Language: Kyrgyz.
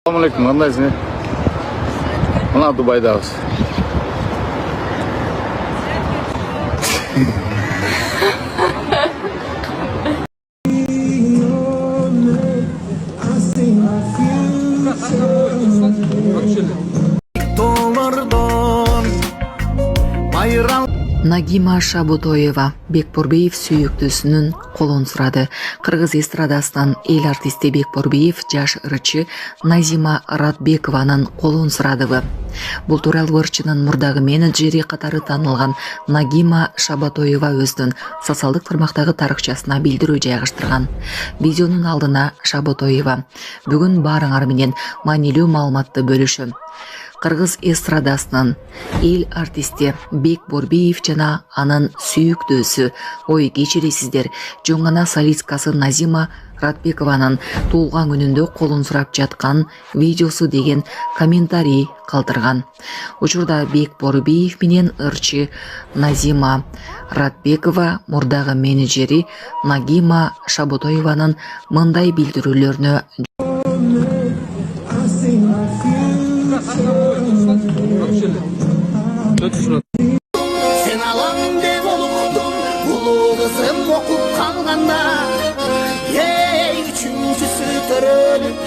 Assalamualaikum, qandaysың? Mına Dubaydabыз. Нагима Шабутоева Бекбурбиев сүйүктүүсүнүн колун сурады. Кыргыз эстрадасынан эл артисти Бекбурбиев жаш ырчы Назима Радбекованын колун сурадыбы. Бул тууралуу ырчынын мурдагы менеджери катары таанылган Нагима Шабутоева өзүнүн социалдык тармактагы тарыхчасына билдирүү жайгаштырган. Видеонун алдына Шабутоева: "Бүгүн баарыңар менен маанилүү маалыматты бөлүшөм. Кыргыз эстрадасынын эл артисти Бекбурбиев жана анын сүйүктүүсү, ой кечиресиздер, жөн гана солисткасы Назима Радбекованын туулган күнүндө колун сурап жаткан видеосу" деген комментарий калтырган. Учурда Бекбурбиев менен ырчы Назима Радбекова мурдагы менеджери Нагима Шабутоеванын мындай билдирүүлөрүнө Sen alan dev olurdun, ulu kızım okup kalganda. Ey üçüncüsü törölüp,